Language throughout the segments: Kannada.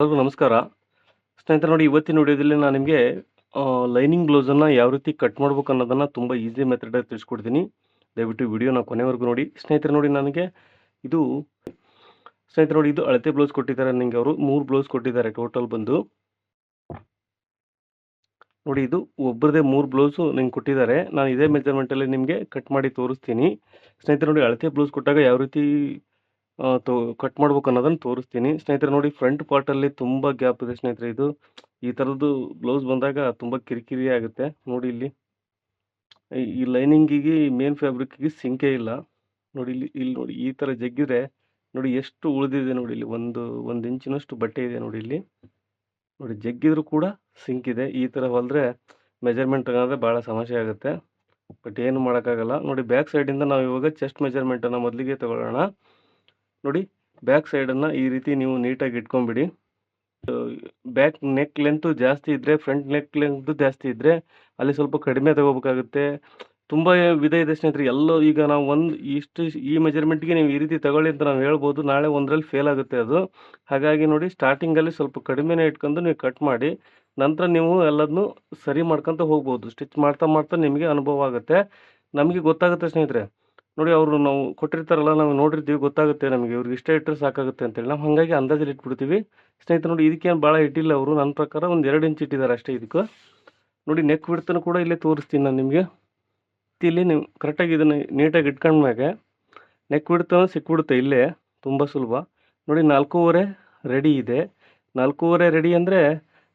ಎಲ್ರಿಗೂ ನಮಸ್ಕಾರ. ಸ್ನೇಹಿತರೆ ನೋಡಿ ಇವತ್ತಿನ ವಿಡಿಯೋದಲ್ಲಿ ನಾನು ನಿಮಗೆ ಲೈನಿಂಗ್ ಬ್ಲೌಸನ್ನು ಯಾವ ರೀತಿ ಕಟ್ ಮಾಡ್ಬೇಕು ಅನ್ನೋದನ್ನು ತುಂಬ ಈಸಿ ಮೆಥಡಲ್ಲಿ ತಿಳಿಸ್ಕೊಡ್ತೀನಿ. ದಯವಿಟ್ಟು ವಿಡಿಯೋನ ಕೊನೆವರೆಗೂ ನೋಡಿ. ಸ್ನೇಹಿತರೆ ನೋಡಿ ಇದು ಸ್ನೇಹಿತರೆ ನೋಡಿ ಇದು ಅಳತೆ ಬ್ಲೌಸ್ ಕೊಟ್ಟಿದ್ದಾರೆ ನನಗೆ ಅವರು 3 ಬ್ಲೌಸ್ ಕೊಟ್ಟಿದ್ದಾರೆ ಟೋಟಲ್ ಬಂದು. ನೋಡಿ ಇದು ಒಬ್ಬರದೇ 3 ಬ್ಲೌಸು ನಂಗೆ ಕೊಟ್ಟಿದ್ದಾರೆ. ನಾನು ಇದೇ ಮೆಜರ್ಮೆಂಟಲ್ಲಿ ನಿಮಗೆ ಕಟ್ ಮಾಡಿ ತೋರಿಸ್ತೀನಿ. ಸ್ನೇಹಿತರೆ ನೋಡಿ ಅಳತೆ ಬ್ಲೌಸ್ ಕೊಟ್ಟಾಗ ಯಾವ ರೀತಿ ಕಟ್ ಮಾಡ್ಬೇಕು ಅನ್ನೋದನ್ನು ತೋರಿಸ್ತೀನಿ. ಸ್ನೇಹಿತರೆ ನೋಡಿ ಫ್ರಂಟ್ ಪಾರ್ಟಲ್ಲಿ ತುಂಬ ಗ್ಯಾಪ್ ಇದೆ ಸ್ನೇಹಿತರೆ. ಇದು ಈ ಥರದ್ದು ಬ್ಲೌಸ್ ಬಂದಾಗ ತುಂಬ ಕಿರಿಕಿರಿ ಆಗುತ್ತೆ. ನೋಡಿ ಇಲ್ಲಿ ಈ ಲೈನಿಂಗಿಗೆ ಮೇನ್ ಫ್ಯಾಬ್ರಿಕ್ಕಿಗೆ ಸಿಂಕೇ ಇಲ್ಲ. ನೋಡಿ ಇಲ್ಲಿ ನೋಡಿ ಈ ಥರ ಜಗ್ಗಿದ್ರೆ ನೋಡಿ ಎಷ್ಟು ಉಳಿದಿದೆ ನೋಡಿ ಇಲ್ಲಿ ಒಂದು ಇಂಚಿನಷ್ಟು ಬಟ್ಟೆ ಇದೆ ನೋಡಿ ಇಲ್ಲಿ. ನೋಡಿ ಜಗ್ಗಿದ್ರು ಕೂಡ ಸಿಂಕ್ ಇದೆ. ಈ ಥರ ಹೊಲಿದ್ರೆ ಮೆಜರ್ಮೆಂಟ್ ತಗೊಂಡ್ರೆ ಭಾಳ ಸಮಸ್ಯೆ ಆಗುತ್ತೆ. ಬಟ್ ಏನು ಮಾಡೋಕ್ಕಾಗಲ್ಲ. ನೋಡಿ ಬ್ಯಾಕ್ ಸೈಡಿಂದ ನಾವು ಇವಾಗ ಚೆಸ್ಟ್ ಮೆಜರ್ಮೆಂಟನ್ನು ಮೊದಲಿಗೆ ತಗೊಳ್ಳೋಣ. ನೋಡಿ ಬ್ಯಾಕ್ ಸೈಡನ್ನು ಈ ರೀತಿ ನೀವು ನೀಟಾಗಿ ಇಟ್ಕೊಂಬಿಡಿ. ಬ್ಯಾಕ್ ನೆಕ್ ಲೆಂತು ಜಾಸ್ತಿ ಇದ್ದರೆ, ಫ್ರಂಟ್ ನೆಕ್ ಲೆಂತ್ ಜಾಸ್ತಿ ಇದ್ದರೆ ಅಲ್ಲಿ ಸ್ವಲ್ಪ ಕಡಿಮೆ ತಗೋಬೇಕಾಗುತ್ತೆ. ತುಂಬ ವಿಧ ಇದೆ ಸ್ನೇಹಿತರೆ. ಈಗ ನಾವು ಈ ಮೆಜರ್ಮೆಂಟ್ಗೆ ನೀವು ಈ ರೀತಿ ತಗೊಳ್ಳಿ ಅಂತ ನಾವು ಹೇಳ್ಬೋದು. ನಾಳೆ ಒಂದರಲ್ಲಿ ಫೇಲ್ ಆಗುತ್ತೆ ಅದು. ಹಾಗಾಗಿ ನೋಡಿ ಸ್ಟಾರ್ಟಿಂಗಲ್ಲಿ ಸ್ವಲ್ಪ ಕಡಿಮೆನೇ ಇಟ್ಕೊಂಡು ನೀವು ಕಟ್ ಮಾಡಿ, ನಂತರ ನೀವು ಎಲ್ಲದನ್ನೂ ಸರಿ ಮಾಡ್ಕೊತ ಹೋಗ್ಬೋದು. ಸ್ಟಿಚ್ ಮಾಡ್ತಾ ಮಾಡ್ತಾ ನಿಮಗೆ ಅನುಭವ ಆಗುತ್ತೆ, ನಮಗೆ ಗೊತ್ತಾಗುತ್ತೆ ಸ್ನೇಹಿತರೆ. ನೋಡಿ ಅವರು ನಾವು ಕೊಟ್ಟಿರ್ತಾರಲ್ಲ, ನಾವು ನೋಡಿರ್ತೀವಿ, ಗೊತ್ತಾಗುತ್ತೆ ನಮಗೆ ಇವ್ರಿಗೆ ಇಷ್ಟೇ ಇಟ್ಟರೆ ಸಾಕಾಗುತ್ತೆ ಅಂತೇಳಿ. ನಾವು ಹಾಗಾಗಿ ಅಂದಾಜಲ್ಲಿ ಇಟ್ಬಿಡ್ತೀವಿ ಸ್ನೇಹಿತರೆ. ನೋಡಿ ಇದಕ್ಕೇನು ಭಾಳ ಇಟ್ಟಿಲ್ಲ ಅವರು. ನನ್ನ ಪ್ರಕಾರ ಒಂದು 2 ಇಂಚ್ ಇಟ್ಟಿದ್ದಾರೆ ಅಷ್ಟೇ ಇದಕ್ಕೆ. ನೋಡಿ ನೆಕ್ ಬಿಡ್ತನೂ ಕೂಡ ಇಲ್ಲೇ ತೋರಿಸ್ತೀನಿ ನಾನು ನಿಮಗೆ. ಇಲ್ಲಿ ನೀವು ಕರೆಕ್ಟಾಗಿ ಇದನ್ನು ನೀಟಾಗಿ ಇಟ್ಕೊಂಡ್ಮ್ಯಾಗೆ ನೆಕ್ ಬಿಡ್ತ ಸಿಕ್ಬಿಡುತ್ತೆ ಇಲ್ಲೇ, ತುಂಬ ಸುಲಭ. ನೋಡಿ 4.5 ರೆಡಿ ಇದೆ. 4.5 ರೆಡಿ ಅಂದರೆ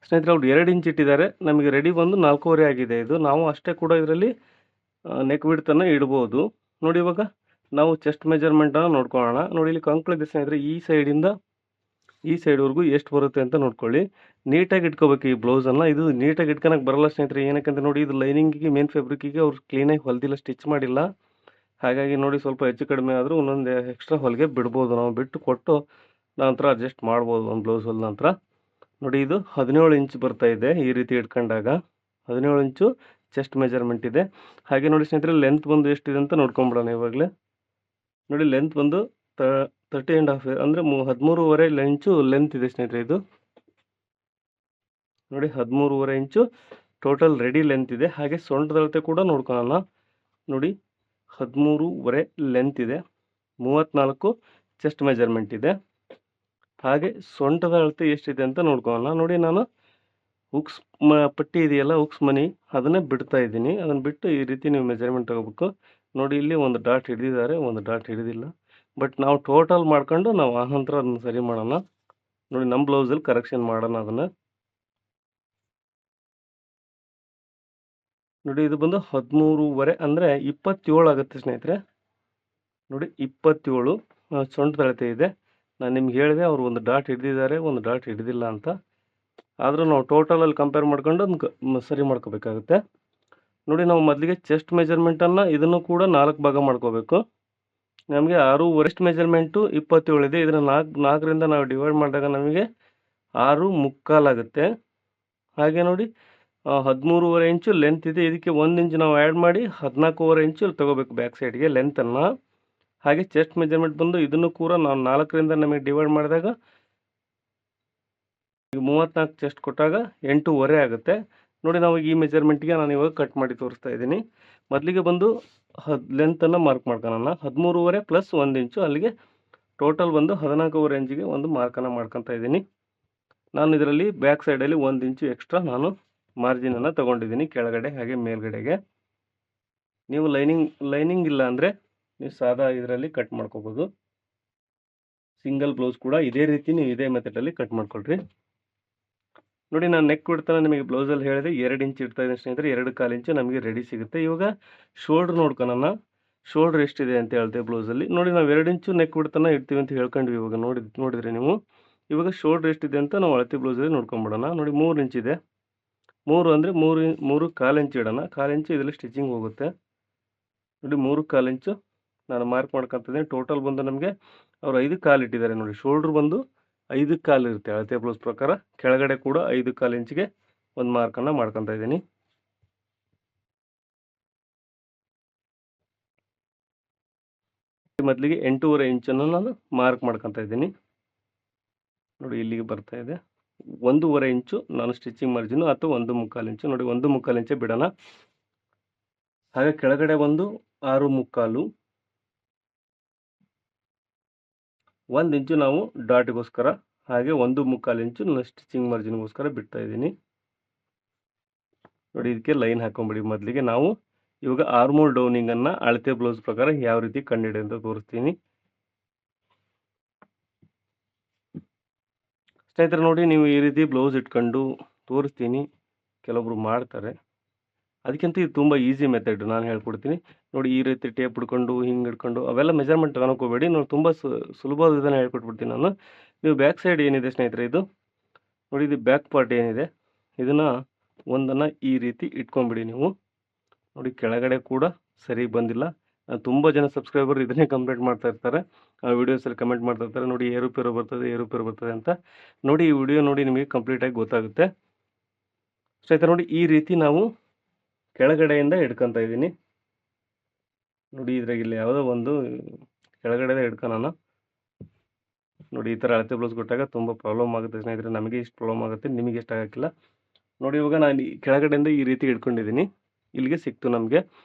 ಸ್ನೇಹಿತರೆ ಅವ್ರು 2 ಇಂಚ್ ಇಟ್ಟಿದ್ದಾರೆ, ನಮಗೆ ರೆಡಿ ಬಂದು 4.5 ಆಗಿದೆ. ಇದು ನಾವು ಅಷ್ಟೇ ಕೂಡ ಇದರಲ್ಲಿ ನೆಕ್ ಬಿಡ್ತನ್ನು ಇಡ್ಬೋದು. ನೋಡಿ ಇವಾಗ ನಾವು ಚೆಸ್ಟ್ ಮೆಜರ್ಮೆಂಟನ್ನು ನೋಡ್ಕೊಳ್ಳೋಣ. ನೋಡಿ ಇಲ್ಲಿ ಕಂಕ್ಳಿದೆ ಸ್ನೇಹಿತರೆ. ಈ ಸೈಡಿಂದ ಈ ಸೈಡ್ವರೆಗೂ ಎಷ್ಟು ಬರುತ್ತೆ ಅಂತ ನೋಡ್ಕೊಳ್ಳಿ. ನೀಟಾಗಿ ಇಟ್ಕೋಬೇಕು ಈ ಬ್ಲೌಸನ್ನು. ಇದು ನೀಟಾಗಿ ಇಟ್ಕೊಳಕ್ಕೆ ಬರಲ್ಲ ಸ್ನೇಹಿತರೆ. ಏನಕ್ಕಂತ ನೋಡಿ ಇದು ಲೈನಿಂಗಿಗೆ ಮೇನ್ ಫ್ಯಾಬ್ರಿಕ್ಕಿಗೆ ಅವ್ರು ಕ್ಲೀನಾಗಿ ಹೊಲ್ದಿಲ್ಲ, ಸ್ಟಿಚ್ ಮಾಡಿಲ್ಲ. ಹಾಗಾಗಿ ನೋಡಿ ಸ್ವಲ್ಪ ಹೆಚ್ಚು ಕಡಿಮೆ ಆದರೂ ಒಂದೊಂದು ಎಕ್ಸ್ಟ್ರಾ ಹೊಲಿಗೆ ಬಿಡ್ಬೋದು. ನಾವು ಬಿಟ್ಟು ಕೊಟ್ಟು ನಂತರ ಅಡ್ಜಸ್ಟ್ ಮಾಡ್ಬೋದು ಒಂದು ಬ್ಲೌಸ್ ಹೊಲಿದ ನಂತರ. ನೋಡಿ ಇದು 17 ಇಂಚ್ ಬರ್ತಾ ಇದೆ ಈ ರೀತಿ ಇಟ್ಕೊಂಡಾಗ. 17 ಇಂಚು ಚೆಸ್ಟ್ ಮೆಜರ್ಮೆಂಟ್ ಇದೆ. ಹಾಗೆ ನೋಡಿ ಸ್ನೇಹಿತರೆ ಲೆಂತ್ ಬಂದು ಎಷ್ಟಿದೆ ಅಂತ ನೋಡ್ಕೊಂಬಿಡೋಣ ಇವಾಗಲೇ. ನೋಡಿ ಲೆಂತ್ ಬಂದು 30.5 ಅಂದರೆ 13.5 ಇಂಚು ಲೆಂತ್ ಇದೆ ಸ್ನೇಹಿತರೆ ಇದು. ನೋಡಿ 13.5 ಇಂಚು ಟೋಟಲ್ ರೆಡಿ ಲೆಂತ್ ಇದೆ. ಹಾಗೆ ಸೊಂಟದ ಅಳತೆ ಕೂಡ ನೋಡ್ಕೊಳ್ಳೋಣ. ನೋಡಿ 13.5 ಲೆಂತ್ ಇದೆ, 34 ಚೆಸ್ಟ್ ಮೆಜರ್ಮೆಂಟ್ ಇದೆ. ಹಾಗೆ ಸೊಂಟದ ಅಳತೆ ಎಷ್ಟಿದೆ ಅಂತ ನೋಡ್ಕೊಳ್ಳೋಣ. ನೋಡಿ ನಾನು ಹುಕ್ಸ್ ಪಟ್ಟಿ ಇದೆಯಲ್ಲ, ಹುಕ್ಸ್ ಮನಿ, ಅದನ್ನೇ ಬಿಡ್ತಾ ಇದ್ದೀನಿ. ಅದನ್ನು ಬಿಟ್ಟು ಈ ರೀತಿ ನೀವು ಮೆಜರ್ಮೆಂಟ್ ತಗೋಬೇಕು. ನೋಡಿ ಇಲ್ಲಿ ಒಂದು ಡಾಟ್ ಹಿಡಿದಿದ್ದಾರೆ, ಒಂದು ಡಾಟ್ ಹಿಡಿದಿಲ್ಲ. ಬಟ್ ನಾವು ಟೋಟಲ್ ಮಾಡ್ಕೊಂಡು ನಾವು ಆನಂತರ ಅದನ್ನು ಸರಿ ಮಾಡೋಣ. ನೋಡಿ ನಮ್ಮ ಬ್ಲೌಸಲ್ಲಿ ಕರೆಕ್ಷನ್ ಮಾಡೋಣ ಅದನ್ನು. ನೋಡಿ ಇದು ಬಂದು 13.5 ಅಂದರೆ 27 ಆಗುತ್ತೆ ಸ್ನೇಹಿತರೆ. ನೋಡಿ 27 ಸೊಂಟದ ಅಳತೆ ಇದೆ. ನಾನು ನಿಮ್ಗೆ ಹೇಳಿದೆ ಅವರು ಒಂದು ಡಾಟ್ ಹಿಡಿದಿದ್ದಾರೆ, ಒಂದು ಡಾಟ್ ಹಿಡಿದಿಲ್ಲ ಅಂತ. ಆದರೂ ನಾವು ಟೋಟಲಲ್ಲಿ ಕಂಪೇರ್ ಮಾಡ್ಕೊಂಡು ಅದನ್ನ ಸರಿ ಮಾಡ್ಕೋಬೇಕಾಗುತ್ತೆ. ನೋಡಿ ನಾವು ಮೊದಲಿಗೆ ಚೆಸ್ಟ್ ಮೆಜರ್ಮೆಂಟನ್ನು ಇದನ್ನು ಕೂಡ 4 ಭಾಗ ಮಾಡ್ಕೋಬೇಕು. ನಮಗೆ 6 ಮೆಜರ್ಮೆಂಟು 27 ಇದೆ. ಇದನ್ನು 4ರಿಂದ ನಾವು ಡಿವೈಡ್ ಮಾಡಿದಾಗ ನಮಗೆ 6.25 ಆಗುತ್ತೆ. ಹಾಗೆ ನೋಡಿ 13.5 ಇಂಚು ಲೆಂತ್ ಇದೆ. ಇದಕ್ಕೆ 1 ಇಂಚ್ ನಾವು ಆ್ಯಡ್ ಮಾಡಿ 14.5 ಇಂಚು ತೊಗೋಬೇಕು ಬ್ಯಾಕ್ ಸೈಡ್ಗೆ ಲೆಂತನ್ನು. ಹಾಗೆ ಚೆಸ್ಟ್ ಮೆಜರ್ಮೆಂಟ್ ಬಂದು ಇದನ್ನು ಕೂಡ ನಾವು 4ರಿಂದ ನಮಗೆ ಡಿವೈಡ್ ಮಾಡಿದಾಗ ಈಗ 34 ಚೆಸ್ಟ್ ಕೊಟ್ಟಾಗ 8.5 ಆಗುತ್ತೆ. ನೋಡಿ ನಾವು ಈ ಮೆಜರ್ಮೆಂಟ್ಗೆ ನಾನು ಇವಾಗ ಕಟ್ ಮಾಡಿ ತೋರಿಸ್ತಾ ಇದ್ದೀನಿ. ಮೊದಲಿಗೆ ಬಂದು ಲೆಂತನ್ನು ಮಾರ್ಕ್ ಮಾಡ್ಕೊಳ್ಳೋಣ. 13.5 ಪ್ಲಸ್ 1 ಇಂಚು, ಅಲ್ಲಿಗೆ ಟೋಟಲ್ ಬಂದು 14.5 ಇಂಚಿಗೆ ಒಂದು ಮಾರ್ಕನ್ನು ಮಾಡ್ಕೊತಾ ಇದ್ದೀನಿ. ನಾನು ಇದರಲ್ಲಿ ಬ್ಯಾಕ್ ಸೈಡಲ್ಲಿ 1 ಇಂಚು ಎಕ್ಸ್ಟ್ರಾ ನಾನು ಮಾರ್ಜಿನನ್ನು ತೊಗೊಂಡಿದ್ದೀನಿ ಕೆಳಗಡೆ ಹಾಗೆ ಮೇಲ್ಗಡೆಗೆ. ನೀವು ಲೈನಿಂಗ್ ಇಲ್ಲ ಅಂದರೆ ನೀವು ಸಾದಾ ಇದರಲ್ಲಿ ಕಟ್ ಮಾಡ್ಕೋಬೋದು. ಸಿಂಗಲ್ ಬ್ಲೌಸ್ ಕೂಡ ಇದೇ ರೀತಿ ನೀವು ಇದೇ ಮೆಥಡಲ್ಲಿ ಕಟ್ ಮಾಡ್ಕೊಳ್ರಿ. ನೋಡಿ ನಾನು ನೆಕ್ ಬಿಡ್ತಾನೆ ನಿಮಗೆ ಬ್ಲೌಸಲ್ಲಿ ಹೇಳಿದೆ 2 ಇಂಚ್ ಇಡ್ತಾ ಇದ್ದೀನಿ ಸ್ನೇಹಿತರೆ. 2.25 ಇಂಚು ನಮಗೆ ರೆಡಿ ಸಿಗುತ್ತೆ. ಇವಾಗ ಶೋಲ್ಡ್ರ್ ನೋಡ್ಕೊಳ್ಳೋಣ. ಶೋಲ್ಡ್ರ್ ಎಷ್ಟಿದೆ ಅಂತ ಹೇಳ್ತೇವೆ ಬ್ಲೌಸಲ್ಲಿ. ನೋಡಿ ನಾವು 2 ಇಂಚು ನೆಕ್ ಬಿಡ್ತಾನೆ ಇಡ್ತೀವಿ ಅಂತ ಹೇಳ್ಕೊಂಡ್ವಿ. ಇವಾಗ ನೋಡಿದ್ರೆ ನೀವು ಇವಾಗ ಶೋಲ್ಡ್ರ್ ಎಷ್ಟಿದೆ ಅಂತ ನಾವು ಅಳತೆ ಬ್ಲೌಸಲ್ಲಿ ನೋಡ್ಕೊಂಬಿಡೋಣ. ನೋಡಿ 3 ಇಂಚ್ ಇದೆ. 3 ಅಂದರೆ 3.25 ಇಂಚ್ ಇಡೋಣ. 1/4 ಇಂಚು ಇದರಲ್ಲಿ ಸ್ಟಿಚಿಂಗ್ ಹೋಗುತ್ತೆ. ನೋಡಿ 3.25 ಇಂಚು ನಾನು ಮಾರ್ಕ್ ಮಾಡ್ಕೊತಿದ್ದೀನಿ. ಟೋಟಲ್ ಬಂದು ನಮಗೆ ಅವರು 5.25 ಇಟ್ಟಿದ್ದಾರೆ. ನೋಡಿ ಶೋಲ್ಡ್ರ್ ಬಂದು 5.25 ಇರುತ್ತೆ ಅಳತೆ ಬ್ಲೌಸ್ ಪ್ರಕಾರ. ಕೆಳಗಡೆ ಕೂಡ 5.25 ಇಂಚಿಗೆ ಒಂದು ಮಾರ್ಕನ್ನು ಮಾಡ್ಕೊತಾ ಇದ್ದೀನಿ. ಮೊದಲಿಗೆ 8.5 ಇಂಚನ್ನು ನಾನು ಮಾರ್ಕ್ ಮಾಡ್ಕೊತಾ ಇದ್ದೀನಿ. ನೋಡಿ ಇಲ್ಲಿಗೆ ಬರ್ತಾ ಇದೆ. 1.5 ಇಂಚು ನಾನು ಸ್ಟಿಚಿಂಗ್ ಮಾರ್ಜಿನ್ ಅಥವಾ 1.25 ಇಂಚು. ನೋಡಿ 1.25 ಇಂಚೇ ಬಿಡೋಣ. ಹಾಗೆ ಕೆಳಗಡೆ ಒಂದು 6.25, 1 ಇಂಚು ನಾವು ಡಾಟ್ಗೋಸ್ಕರ, ಹಾಗೆ 1.25 ಇಂಚು ನಾನು ಸ್ಟಿಚಿಂಗ್ ಮಾರ್ಜಿನ್ಗೋಸ್ಕರ ಬಿಡ್ತಾ ಇದ್ದೀನಿ. ನೋಡಿ ಇದಕ್ಕೆ ಲೈನ್ ಹಾಕೊಂಬಿಡಿ. ಮೊದಲಿಗೆ ನಾವು ಇವಾಗ ಆರ್ಮೋಲ್ ಡೌನಿಂಗನ್ನು ಅಳತೆ ಬ್ಲೌಸ್ ಪ್ರಕಾರ ಯಾವ ರೀತಿ ಕಂಡುಹಿಡಿ ಅಂತ ತೋರಿಸ್ತೀನಿ. ಸ್ನೇಹಿತರೆ ನೋಡಿ, ನೀವು ಈ ರೀತಿ ಬ್ಲೌಸ್ ಇಟ್ಕೊಂಡು ತೋರಿಸ್ತೀನಿ, ಕೆಲವೊಬ್ರು ಮಾಡ್ತಾರೆ. ಅದಕ್ಕಿಂತ ಇದು ತುಂಬ ಈಸಿ ಮೆಥಡ್, ನಾನು ಹೇಳ್ಕೊಡ್ತೀನಿ. ನೋಡಿ ಈ ರೀತಿ ಟೇಪ್ ಹಿಡ್ಕೊಂಡು ಹಿಂಗೆ ಹಿಡ್ಕೊಂಡು ಅವೆಲ್ಲ ಮೆಜರ್ಮೆಂಟ್ ತಗೊಳಕ್ಕೆ ಹೋಗಬೇಡಿ. ನಾನು ತುಂಬ ಸುಲಭವಾದ ವಿಧಾನ ಹೇಳ್ಕೊಟ್ಬಿಡ್ತೀನಿ ನಾನು. ನೀವು ಬ್ಯಾಕ್ ಸೈಡ್ ಏನಿದೆ ಸ್ನೇಹಿತರೆ, ಇದು ನೋಡಿ, ಇದು ಬ್ಯಾಕ್ ಪಾರ್ಟ್ ಏನಿದೆ, ಇದನ್ನು ಒಂದನ್ನು ಈ ರೀತಿ ಇಟ್ಕೊಂಬಿಡಿ ನೀವು. ನೋಡಿ ಕೆಳಗಡೆ ಕೂಡ ಸರಿ ಬಂದಿಲ್ಲ. ತುಂಬ ಜನ ಸಬ್ಸ್ಕ್ರೈಬರ್ ಇದನ್ನೇ ಕಂಪ್ಲೇಂಟ್ ಮಾಡ್ತಾ ಇರ್ತಾರೆ, ವೀಡಿಯೋಸಲ್ಲಿ ಕಮೆಂಟ್ ಮಾಡ್ತಾ ಇರ್ತಾರೆ, ನೋಡಿ ಏರುಪೇರು ಬರ್ತದೆ ಅಂತ. ನೋಡಿ ಈ ವಿಡಿಯೋ ನೋಡಿ ನಿಮಗೆ ಕಂಪ್ಲೀಟಾಗಿ ಗೊತ್ತಾಗುತ್ತೆ. ಸ್ನೇಹಿತರೆ ನೋಡಿ ಈ ರೀತಿ ನಾವು ಕೆಳಗಡೆಯಿಂದ ಹಿಡ್ಕೊತಾ ಇದ್ದೀನಿ. ನೋಡಿ ಇದ್ರಾಗಿಲ್ಲ ಯಾವುದೋ ಒಂದು ಕೆಳಗಡೆ ಹಿಡ್ಕೊಳ್ಳೋಣ. ನೋಡಿ ಈ ಥರ ಅಳತೆ ಬ್ಲೌಸ್ ಕೊಟ್ಟಾಗ ತುಂಬ ಪ್ರಾಬ್ಲಮ್ ಆಗುತ್ತೆ ಸ್ನೇಹಿತರೆ. ನಮಗೆ ಇಷ್ಟು ಪ್ರಾಬ್ಲಮ್ ಆಗುತ್ತೆ, ನಿಮಗೆ ಇಷ್ಟ ಆಗೋಕ್ಕಿಲ್ಲ. ನೋಡಿ ಇವಾಗ ನಾನು ಈ ಕೆಳಗಡೆಯಿಂದ ಈ ರೀತಿ ಹಿಡ್ಕೊಂಡಿದ್ದೀನಿ. ಇಲ್ಲಿಗೆ ಸಿಕ್ತು ನಮಗೆ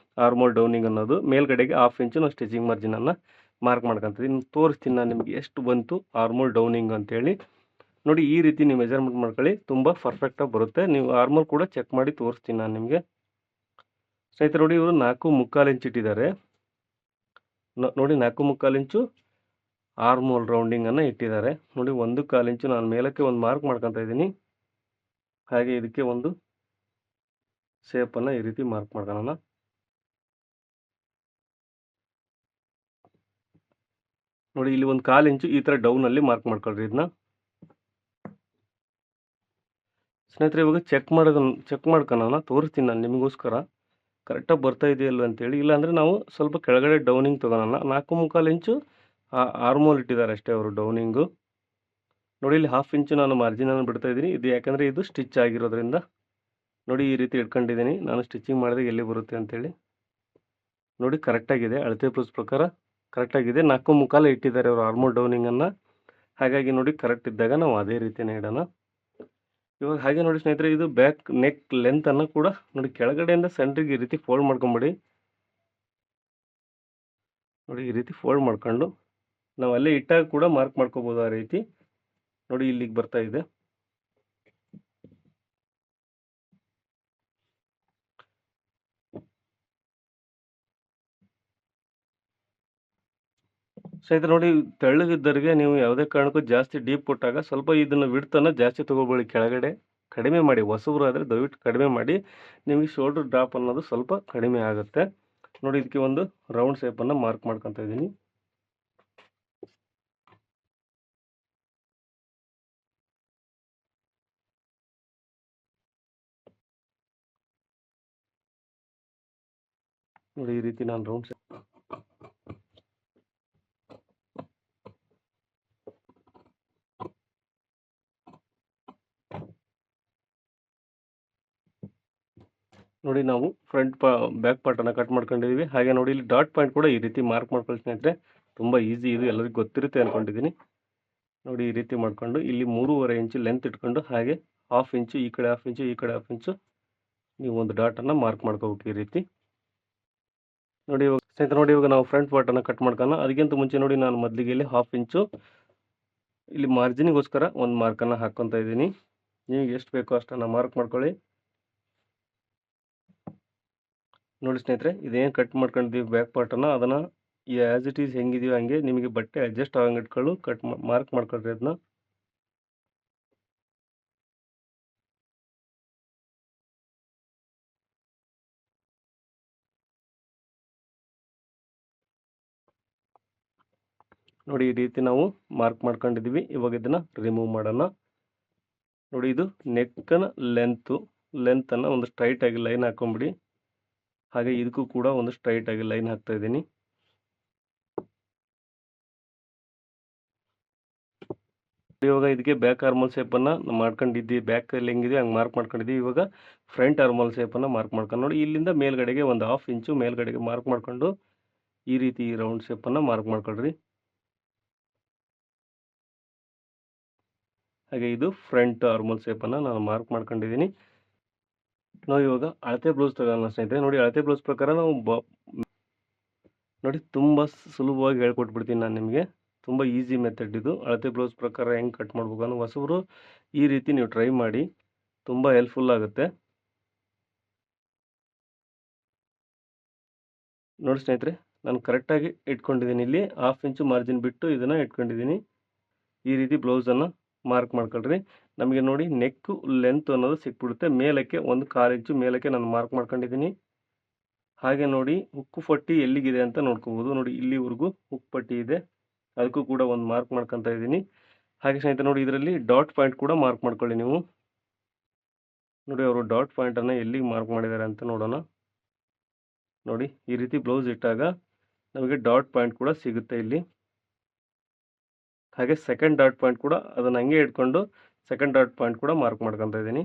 ಆರ್ಮೋಲ್ ಡೌನಿಂಗ್ ಅನ್ನೋದು. ಮೇಲ್ಗಡೆಗೆ 1/2 ಇಂಚು ನಾವು ಸ್ಟಿಚಿಂಗ್ ಮಾರ್ಜಿನನ್ನು ಮಾರ್ಕ್ ಮಾಡ್ಕೊತೀವಿ. ತೋರಿಸ್ತೀನಿ ನಾನು ನಿಮಗೆ ಎಷ್ಟು ಬಂತು ಆರ್ಮೋಲ್ ಡೌನಿಂಗ್ ಅಂತೇಳಿ. ನೋಡಿ ಈ ರೀತಿ ನೀವು ಮೆಜರ್ಮೆಂಟ್ ಮಾಡ್ಕೊಳ್ಳಿ, ತುಂಬ ಪರ್ಫೆಕ್ಟಾಗಿ ಬರುತ್ತೆ. ನೀವು ಆರ್ಮೋಲ್ ಕೂಡ ಚೆಕ್ ಮಾಡಿ ತೋರಿಸ್ತೀನಿ ನಾನು ನಿಮಗೆ. ಸ್ನೇಹಿತರೆ ನೋಡಿ ಇವರು 4.25 ಇಂಚ್ ಇಟ್ಟಿದ್ದಾರೆ. ನೋಡಿ 4.25 ಇಂಚು ಆರ್ಮೋಲ್ ರೌಂಡಿಂಗನ್ನು ಇಟ್ಟಿದ್ದಾರೆ. ನೋಡಿ 1.25 ಇಂಚು ನಾನು ಮೇಲಕ್ಕೆ ಒಂದು ಮಾರ್ಕ್ ಮಾಡ್ಕೊತಾ ಇದ್ದೀನಿ. ಹಾಗೆ ಇದಕ್ಕೆ ಒಂದು ಶೇಪನ್ನು ಈ ರೀತಿ ಮಾರ್ಕ್ ಮಾಡ್ಕೊಳ್ಳೋಣ. ನೋಡಿ ಇಲ್ಲಿ 1/4 ಇಂಚು ಈ ಥರ ಡೌನಲ್ಲಿ ಮಾರ್ಕ್ ಮಾಡ್ಕೊಳ್ರಿ ಇದನ್ನ. ಸ್ನೇಹಿತರೆ ಇವಾಗ ಚೆಕ್ ಮಾಡ್ಕೊಳ್ಳೋಣ, ತೋರಿಸ್ತೀನಿ ನಾನು ನಿಮಗೋಸ್ಕರ ಕರೆಕ್ಟಾಗಿ ಬರ್ತಾ ಇದೆಯಲ್ಲ ಅಂತೇಳಿ. ಇಲ್ಲಾಂದರೆ ನಾವು ಸ್ವಲ್ಪ ಕೆಳಗಡೆ ಡೌನಿಂಗ್ ತೊಗೊಳೋಣ. 4.25 ಇಂಚು ಆರ್ಮೋಲ್ ಇಟ್ಟಿದ್ದಾರೆ ಅಷ್ಟೇ ಅವರು ಡೌನಿಂಗು. ನೋಡಿ ಇಲ್ಲಿ 1/2 ಇಂಚು ನಾನು ಮಾರ್ಜಿನನ್ನು ಬಿಡ್ತಾ ಇದ್ದೀನಿ. ಇದು ಯಾಕಂದರೆ ಇದು ಸ್ಟಿಚ್ ಆಗಿರೋದ್ರಿಂದ. ನೋಡಿ ಈ ರೀತಿ ಇಟ್ಕೊಂಡಿದ್ದೀನಿ, ನಾನು ಸ್ಟಿಚಿಂಗ್ ಮಾಡಿದಾಗ ಎಲ್ಲಿ ಬರುತ್ತೆ ಅಂತೇಳಿ. ನೋಡಿ ಕರೆಕ್ಟಾಗಿದೆ, ಅಳತೆ ಬ್ಲೌಸ್ ಪ್ರಕಾರ ಕರೆಕ್ಟಾಗಿದೆ. 4.25 ಇಟ್ಟಿದ್ದಾರೆ ಅವರು ಆರ್ಮೋಲ್ ಡೌನಿಂಗನ್ನು. ಹಾಗಾಗಿ ನೋಡಿ ಕರೆಕ್ಟ್ ಇದ್ದಾಗ ನಾವು ಅದೇ ರೀತಿಯೇ ಇಡೋಣ. ಇವಾಗ ಹಾಗೆ ನೋಡಿ ಸ್ನೇಹಿತರೆ, ಇದು ಬ್ಯಾಕ್ ನೆಕ್ ಲೆಂತನ್ನು ಕೂಡ ನೋಡಿ ಕೆಳಗಡೆಯಿಂದ ಸೆಂಟ್ರಿಗೆ ಈ ರೀತಿ ಫೋಲ್ಡ್ ಮಾಡ್ಕೊಂಬಿಡಿ. ನೋಡಿ ಈ ರೀತಿ ಫೋಲ್ಡ್ ಮಾಡ್ಕೊಂಡು ನಾವು ಅಲ್ಲೇ ಇಟ್ಟಾಗ ಕೂಡ ಮಾರ್ಕ್ ಮಾಡ್ಕೋಬೋದು ಆ ರೀತಿ. ನೋಡಿ ಇಲ್ಲಿಗೆ ಬರ್ತಾ ಇದೆ. ಸ್ನೇಹಿತರೆ ನೋಡಿ ತೆಳ್ಳಗಿದ್ದವರಿಗೆ ನೀವು ಯಾವುದೇ ಕಾರಣಕ್ಕೂ ಜಾಸ್ತಿ ಡೀಪ್ ಕೊಟ್ಟಾಗ ಸ್ವಲ್ಪ ಇದನ್ನು ವಿಡ್ತನ್ನು ಜಾಸ್ತಿ ತೊಗೊಬೇಡಿ, ಕೆಳಗಡೆ ಕಡಿಮೆ ಮಾಡಿ. ಹೊಸಬ್ರು ಆದರೆ ದಯವಿಟ್ಟು ಕಡಿಮೆ ಮಾಡಿ, ನಿಮಗೆ ಶೋಲ್ಡರ್ ಡ್ರಾಪ್ ಅನ್ನೋದು ಸ್ವಲ್ಪ ಕಡಿಮೆ ಆಗುತ್ತೆ. ನೋಡಿ ಇದಕ್ಕೆ ಒಂದು ರೌಂಡ್ ಶೇಪನ್ನು ಮಾರ್ಕ್ ಮಾಡ್ಕೊತಾ ಇದ್ದೀನಿ. ನೋಡಿ ಈ ರೀತಿ ನಾನು ರೌಂಡ್ ಶೇಪ್ ನೋಡಿ ನಾವು ಬ್ಯಾಕ್ ಪಾರ್ಟನ್ನು ಕಟ್ ಮಾಡ್ಕೊಂಡಿದ್ದೀವಿ. ಹಾಗೆ ನೋಡಿ ಇಲ್ಲಿ ಡಾಟ್ ಪಾಯಿಂಟ್ ಕೂಡ ಈ ರೀತಿ ಮಾರ್ಕ್ ಮಾಡ್ಕೊಳ್ಳಿ ಸ್ನೇಹಿತರೆ. ತುಂಬ ಈಸಿ, ಇದು ಎಲ್ಲರಿಗೂ ಗೊತ್ತಿರುತ್ತೆ ಅಂದ್ಕೊಂಡಿದ್ದೀನಿ. ನೋಡಿ ಈ ರೀತಿ ಮಾಡ್ಕೊಂಡು ಇಲ್ಲಿ 3.5 ಇಂಚು ಲೆಂತ್ ಇಟ್ಕೊಂಡು, ಹಾಗೆ 1/2 ಇಂಚು ಈ ಕಡೆ 1/2 ಇಂಚು ಈ ಕಡೆ 1/2 ಇಂಚು ನೀವು ಒಂದು ಡಾಟನ್ನು ಮಾರ್ಕ್ ಮಾಡ್ಕೋಬೇಕು ಈ ರೀತಿ. ನೋಡಿ ಇವಾಗ ಸ್ನೇಹಿತರೆ ನೋಡಿ ಇವಾಗ ನಾವು ಫ್ರಂಟ್ ಪಾರ್ಟನ್ನು ಕಟ್ ಮಾಡ್ಕೊಳ್ಳೋಣ. ಅದಕ್ಕಿಂತ ಮುಂಚೆ ನೋಡಿ ನಾನು ಮೊದಲಿಗೆ ಇಲ್ಲಿ 1/2 ಇಂಚು ಇಲ್ಲಿ ಮಾರ್ಜಿನಿಗೋಸ್ಕರ ಒಂದು ಮಾರ್ಕನ್ನು ಹಾಕ್ಕೊತಾ ಇದ್ದೀನಿ. ನಿಮಗೆ ಎಷ್ಟು ಬೇಕೋ ಅಷ್ಟನ್ನು ಮಾರ್ಕ್ ಮಾಡ್ಕೊಳ್ಳಿ. ನೋಡಿ ಸ್ನೇಹಿತರೆ, ಇದೇನು ಕಟ್ ಮಾಡ್ಕೊಂಡಿದ್ದೀವಿ ಬ್ಯಾಕ್ ಪಾರ್ಟನ್ನು, ಅದನ್ನು ಆ್ಯಸ್ ಇಟ್ ಈಸ್ ಹೆಂಗಿದೆಯೋ ಹಂಗೆ ನಿಮಗೆ ಬಟ್ಟೆ ಅಡ್ಜಸ್ಟ್ ಆಗಂಗೆ ಇಟ್ಕೊಂಡು ಮಾರ್ಕ್ ಮಾಡ್ಕೊಳ್ರಿ ಅದನ್ನ. ನೋಡಿ ಈ ರೀತಿ ನಾವು ಮಾರ್ಕ್ ಮಾಡ್ಕೊಂಡಿದ್ದೀವಿ. ಇವಾಗ ಇದನ್ನು ರಿಮೂವ್ ಮಾಡೋಣ. ನೋಡಿ ಇದು ನೆಕ್ಕನ ಲೆಂತನ್ನು ಒಂದು ಸ್ಟ್ರೈಟಾಗಿ ಲೈನ್ ಹಾಕೊಂಬಿಡಿ. ಹಾಗೆ ಇದಕ್ಕೂ ಕೂಡ ಒಂದು ಸ್ಟ್ರೈಟಾಗಿ ಲೈನ್ ಹಾಕ್ತಾ ಇದ್ದೀನಿ. ಇವಾಗ ಇದಕ್ಕೆ ಬ್ಯಾಕ್ ಆರ್ಮೋಲ್ ಶೇಪನ್ನು ಮಾಡ್ಕೊಂಡಿದ್ದೀವಿ. ಬ್ಯಾಕಲ್ಲಿ ಹೆಂಗಿದೆ ಹಂಗೆ ಮಾರ್ಕ್ ಮಾಡ್ಕೊಂಡಿದ್ದೀವಿ. ಇವಾಗ ಫ್ರಂಟ್ ಆರ್ಮೋಲ್ ಶೇಪನ್ನು ಮಾರ್ಕ್ ಮಾಡ್ಕೊಂಡು ನೋಡಿ ಇಲ್ಲಿಂದ ಮೇಲ್ಗಡೆಗೆ ಒಂದು 1/2 ಇಂಚು ಮೇಲ್ಗಡೆಗೆ ಮಾರ್ಕ್ ಮಾಡಿಕೊಂಡು ಈ ರೀತಿ ರೌಂಡ್ ಶೇಪನ್ನು ಮಾರ್ಕ್ ಮಾಡ್ಕೊಳ್ರಿ. ಹಾಗೆ ಇದು ಫ್ರಂಟ್ ಆರ್ಮೋಲ್ ಶೇಪನ್ನು ನಾನು ಮಾರ್ಕ್ ಮಾಡ್ಕೊಂಡಿದ್ದೀನಿ. ನಾವು ಇವಾಗ ಅಳತೆ ಬ್ಲೌಸ್ ತಗೊಳ್ಳೋಣ ಸ್ನೇಹಿತರೆ. ನೋಡಿ ಅಳತೆ ಬ್ಲೌಸ್ ಪ್ರಕಾರ ನಾವು ನೋಡಿ ತುಂಬ ಸುಲಭವಾಗಿ ಹೇಳ್ಕೊಟ್ಬಿಡ್ತೀನಿ ನಾನು ನಿಮಗೆ. ತುಂಬ ಈಸಿ ಮೆಥಡ್ ಇದು. ಅಳತೆ ಬ್ಲೌಸ್ ಪ್ರಕಾರ ಹೆಂಗೆ ಕಟ್ ಮಾಡ್ಬೇಕು ಅನ್ನೋ ಹೊಸಬರು ಈ ರೀತಿ ನೀವು ಟ್ರೈ ಮಾಡಿ, ತುಂಬ ಹೆಲ್ಪ್ಫುಲ್ ಆಗುತ್ತೆ. ನೋಡಿ ಸ್ನೇಹಿತರೆ, ನಾನು ಕರೆಕ್ಟಾಗಿ ಇಟ್ಕೊಂಡಿದ್ದೀನಿ. ಇಲ್ಲಿ 1/2 ಇಂಚು ಮಾರ್ಜಿನ್ ಬಿಟ್ಟು ಇದನ್ನು ಇಟ್ಕೊಂಡಿದ್ದೀನಿ. ಈ ರೀತಿ ಬ್ಲೌಸನ್ನು ಮಾರ್ಕ್ ಮಾಡ್ಕೊಳ್ರಿ. ನಮಗೆ ನೋಡಿ ನೆಕ್ಕು ಲೆಂತ್ ಅನ್ನೋದು ಸಿಕ್ಬಿಡುತ್ತೆ. ಮೇಲಕ್ಕೆ 1/4 ಇಂಚು ಮೇಲಕ್ಕೆ ನಾನು ಮಾರ್ಕ್ ಮಾಡ್ಕೊಂಡಿದ್ದೀನಿ. ಹಾಗೆ ನೋಡಿ ಹುಕ್ಕು ಪಟ್ಟಿ ಎಲ್ಲಿಗಿದೆ ಅಂತ ನೋಡ್ಕೋಬೋದು. ನೋಡಿ ಇಲ್ಲಿವರೆಗೂ ಹುಕ್ ಪಟ್ಟಿ ಇದೆ, ಅದಕ್ಕೂ ಕೂಡ ಒಂದು ಮಾರ್ಕ್ ಮಾಡ್ಕೊತಾ ಇದ್ದೀನಿ. ಹಾಗೆ ಸ್ನೇಹಿತರೆ ನೋಡಿ ಇದರಲ್ಲಿ ಡಾಟ್ ಪಾಯಿಂಟ್ ಕೂಡ ಮಾರ್ಕ್ ಮಾಡ್ಕೊಳ್ಳಿ ನೀವು. ನೋಡಿ ಅವರು ಡಾಟ್ ಪಾಯಿಂಟನ್ನು ಎಲ್ಲಿಗೆ ಮಾರ್ಕ್ ಮಾಡಿದ್ದಾರೆ ಅಂತ ನೋಡೋಣ. ನೋಡಿ ಈ ರೀತಿ ಬ್ಲೌಸ್ ಇಟ್ಟಾಗ ನಮಗೆ ಡಾಟ್ ಪಾಯಿಂಟ್ ಕೂಡ ಸಿಗುತ್ತೆ ಇಲ್ಲಿ. ಹಾಗೆ ಸೆಕೆಂಡ್ ಡಾಟ್ ಪಾಯಿಂಟ್ ಕೂಡ ಅದನ್ನು ಹಂಗೆ ಇಟ್ಕೊಂಡು ಸೆಕೆಂಡ್ ಡಾಟ್ ಪಾಯಿಂಟ್ ಕೂಡ ಮಾರ್ಕ್ ಮಾಡ್ಕೊತಾ ಇದ್ದೀನಿ.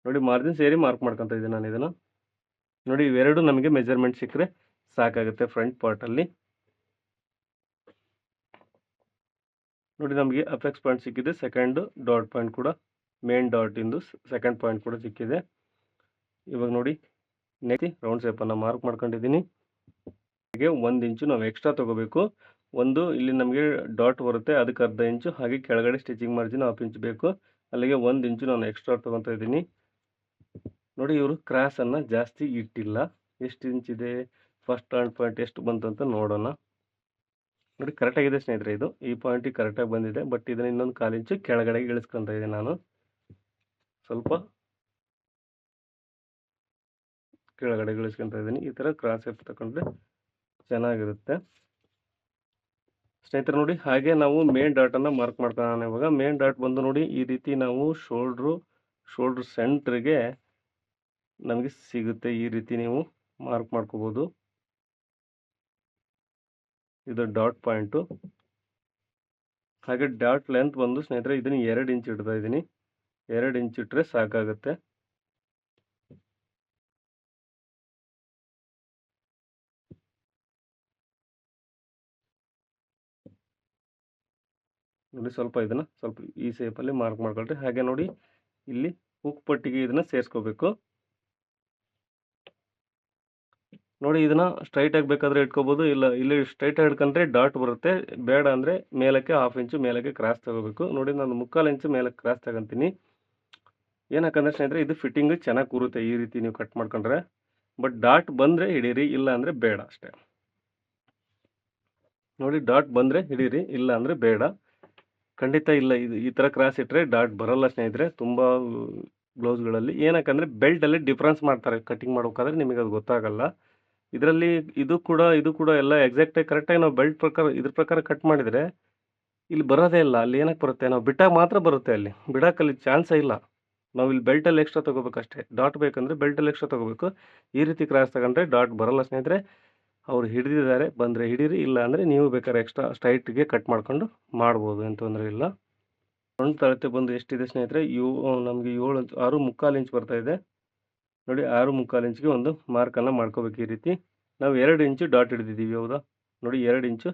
ನೋಡಿ ಮಾರ್ಜಿನ್ ಸೇರಿ ಮಾರ್ಕ್ ಮಾಡ್ಕೊತಾ ಇದ್ದೀನಿ ನಾನು ಇದನ್ನು. ನೋಡಿ ಇವೆರಡು ನಮಗೆ ಮೆಜರ್ಮೆಂಟ್ ಸಿಕ್ಕರೆ ಸಾಕಾಗುತ್ತೆ ಫ್ರಂಟ್ ಪಾರ್ಟಲ್ಲಿ. ನೋಡಿ ನಮಗೆ ಅಪೆಕ್ಸ್ ಪಾಯಿಂಟ್ ಸಿಕ್ಕಿದೆ, ಸೆಕೆಂಡ್ ಡಾಟ್ ಪಾಯಿಂಟ್ ಕೂಡ ಮೇನ್ ಡಾಟ್ ಇಂದು ಸೆಕೆಂಡ್ ಪಾಯಿಂಟ್ ಕೂಡ ಸಿಕ್ಕಿದೆ. ಇವಾಗ ನೋಡಿ ನೆಕ್ಸ್ಟ್ ರೌಂಡ್ ಶೇಪನ್ನು ಮಾರ್ಕ್ ಮಾಡ್ಕೊಂಡಿದ್ದೀನಿ. ಹಾಗೆ 1 ಇಂಚು ನಾವು ಎಕ್ಸ್ಟ್ರಾ ತೊಗೋಬೇಕು. ಒಂದು ಇಲ್ಲಿ ನಮಗೆ ಡಾಟ್ ಬರುತ್ತೆ, ಅದಕ್ಕೆ 1/2 ಇಂಚು. ಹಾಗೆ ಕೆಳಗಡೆ ಸ್ಟಿಚಿಂಗ್ ಮಾರ್ಜಿನ್ 1/2 ಇಂಚು ಬೇಕು. ಅಲ್ಲಿಗೆ 1 ಇಂಚು ನಾನು ಎಕ್ಸ್ಟ್ರಾ ತೊಗೊತಾ ಇದ್ದೀನಿ. ನೋಡಿ ಇವರು ಕ್ರಾಸನ್ನು ಜಾಸ್ತಿ ಇಟ್ಟಿಲ್ಲ. ಎಷ್ಟು ಇಂಚಿದೆ, ಫಸ್ಟ್ ಪಾಯಿಂಟ್ ಎಷ್ಟು ಬಂತು ಅಂತ ನೋಡೋಣ. ನೋಡಿ ಕರೆಕ್ಟಾಗಿದೆ ಸ್ನೇಹಿತರೆ, ಇದು ಈ ಪಾಯಿಂಟಿಗೆ ಕರೆಕ್ಟಾಗಿ ಬಂದಿದೆ. ಬಟ್ ಇದನ್ನು ಇನ್ನೊಂದು 1/4 ಇಂಚು ಕೆಳಗಡೆಗೆ ಇಳಿಸ್ಕೊತಾ ಇದ್ದೀನಿ ನಾನು. ಸ್ವಲ್ಪ ಕೆಳಗಡೆ ಇಳಿಸ್ಕೊತಾ ಇದ್ದೀನಿ. ಈ ಥರ ಕ್ರಾಸ್ ಶೇಪ್ ತಗೊಂಡ್ರೆ ಚೆನ್ನಾಗಿರುತ್ತೆ ಸ್ನೇಹಿತರೆ. ನೋಡಿ ಹಾಗೆ ನಾವು ಮೇನ್ ಡಾಟನ್ನು ಮಾರ್ಕ್ ಮಾಡ್ಕೊಳ್ಳೋಣ. ಇವಾಗ ಮೇನ್ ಡಾಟ್ ಬಂದು ನೋಡಿ ಈ ರೀತಿ ನಾವು ಶೋಲ್ಡ್ರ್ ಸೆಂಟ್ರಿಗೆ ನಮಗೆ ಸಿಗುತ್ತೆ. ಈ ರೀತಿ ನೀವು ಮಾರ್ಕ್ ಮಾಡ್ಕೋಬೋದು. ಇದು ಡಾಟ್ ಪಾಯಿಂಟು. ಹಾಗೆ ಡಾಟ್ ಲೆಂತ್ ಬಂದು ಸ್ನೇಹಿತರೆ ಇದನ್ನು 2 ಇಂಚ್ ಇಡ್ತಾ ಇದ್ದೀನಿ. 2 ಇಂಚ್ ಇಟ್ಟರೆ ಸಾಕಾಗುತ್ತೆ. ನೋಡಿ ಸ್ವಲ್ಪ ಇದನ್ನು ಸ್ವಲ್ಪ ಈ ಶೇಪಲ್ಲಿ ಮಾರ್ಕ್ ಮಾಡ್ಕೊಳ್ರಿ. ಹಾಗೆ ನೋಡಿ ಇಲ್ಲಿ ಹುಕ್ ಪಟ್ಟಿಗೆ ಇದನ್ನು ಸೇರಿಸ್ಕೋಬೇಕು. ನೋಡಿ ಇದನ್ನು ಸ್ಟ್ರೈಟಾಗಿ ಬೇಕಾದರೆ ಇಟ್ಕೋಬೋದು, ಇಲ್ಲ ಇಲ್ಲಿ ಸ್ಟ್ರೈಟಾಗಿ ಹಿಡ್ಕೊಂಡ್ರೆ ಡಾಟ್ ಬರುತ್ತೆ. ಬೇಡ ಅಂದರೆ ಮೇಲಕ್ಕೆ 1/2 ಇಂಚು ಮೇಲಕ್ಕೆ ಕ್ರಾಸ್ ತಗೋಬೇಕು. ನೋಡಿ ನಾನು 3/4 ಇಂಚು ಮೇಲಕ್ಕೆ ಕ್ರಾಸ್ ತಗೊತೀನಿ. ಏನಕ್ಕಂದ್ರೆ ಸ್ನೇಹಿತರೆ ಇದು ಫಿಟ್ಟಿಂಗ್ ಚೆನ್ನಾಗಿ ಕೂರುತ್ತೆ ಈ ರೀತಿ ನೀವು ಕಟ್ ಮಾಡ್ಕೊಂಡ್ರೆ. ಬಟ್ ಡಾಟ್ ಬಂದರೆ ಹಿಡೀರಿ, ಇಲ್ಲ ಅಂದರೆ ಬೇಡ ಅಷ್ಟೇ. ನೋಡಿ ಡಾಟ್ ಬಂದರೆ ಹಿಡೀರಿ, ಇಲ್ಲ ಅಂದರೆ ಬೇಡ. ಖಂಡಿತ ಇಲ್ಲ, ಇದು ಈ ಥರ ಕ್ರಾಸ್ ಇಟ್ಟರೆ ಡಾಟ್ ಬರೋಲ್ಲ ಸ್ನೇಹಿತರೆ ತುಂಬ ಬ್ಲೌಸ್ಗಳಲ್ಲಿ. ಏನಕ್ಕಂದರೆ ಬೆಲ್ಟಲ್ಲಿ ಡಿಫ್ರೆನ್ಸ್ ಮಾಡ್ತಾರೆ ಕಟಿಂಗ್ ಮಾಡ್ಬೇಕಾದ್ರೆ, ನಿಮಗೆ ಅದು ಗೊತ್ತಾಗಲ್ಲ. ಇದರಲ್ಲಿ ಇದು ಕೂಡ ಎಲ್ಲ ಎಕ್ಸಾಕ್ಟಾಗಿ ಕರೆಕ್ಟಾಗಿ ನಾವು ಬೆಲ್ಟ್ ಪ್ರಕಾರ ಇದ್ರ ಪ್ರಕಾರ ಕಟ್ ಮಾಡಿದರೆ ಇಲ್ಲಿ ಬರೋದೇ ಇಲ್ಲ. ಅಲ್ಲಿ ಏನಕ್ಕೆ ಬರುತ್ತೆ, ನಾವು ಬಿಟ್ಟಾಗ ಮಾತ್ರ ಬರುತ್ತೆ. ಅಲ್ಲಿ ಬಿಡೋಕ್ಕಲ್ಲಿ ಚಾನ್ಸೇ ಇಲ್ಲ. ನಾವು ಇಲ್ಲಿ ಬೆಲ್ಟಲ್ಲಿ ಎಕ್ಸ್ಟ್ರಾ ತೊಗೋಬೇಕಷ್ಟೇ. ಡಾಟ್ ಬೇಕಂದರೆ ಬೆಲ್ಟಲ್ಲಿ ಎಕ್ಸ್ಟ್ರಾ ತೊಗೋಬೇಕು. ಈ ರೀತಿ ಕ್ರಾಸ್ ತಗೊಂಡ್ರೆ ಡಾಟ್ ಬರೋಲ್ಲ ಸ್ನೇಹಿತರೆ. ಅವ್ರು ಹಿಡಿದಿದ್ದಾರೆ ಬಂದರೆ ಹಿಡೀರಿ, ಇಲ್ಲ ಅಂದರೆ ನೀವು ಬೇಕಾದ್ರೆ ಎಕ್ಸ್ಟ್ರಾ ಸ್ಟ್ರೈಟ್ಗೆ ಕಟ್ ಮಾಡ್ಕೊಂಡು ಮಾಡ್ಬೋದು, ಏನು ತೊಂದರೆ ಇಲ್ಲ. ಫ್ರಂಟ್ ಅಳತೆ ಬಂದು ಎಷ್ಟಿದೆ ಸ್ನೇಹಿತರೆ, ನಮಗೆ 6.75 ಇಂಚ್ ಬರ್ತಾ ಇದೆ. ನೋಡಿ 6.75 ಇಂಚ್ಗೆ ಒಂದು ಮಾರ್ಕನ್ನು ಮಾಡ್ಕೋಬೇಕು. ಈ ರೀತಿ ನಾವು 2 ಇಂಚು ಡಾಟ್ ಹಿಡಿದಿದ್ದೀವಿ, ಹೌದಾ. ನೋಡಿ 2 ಇಂಚು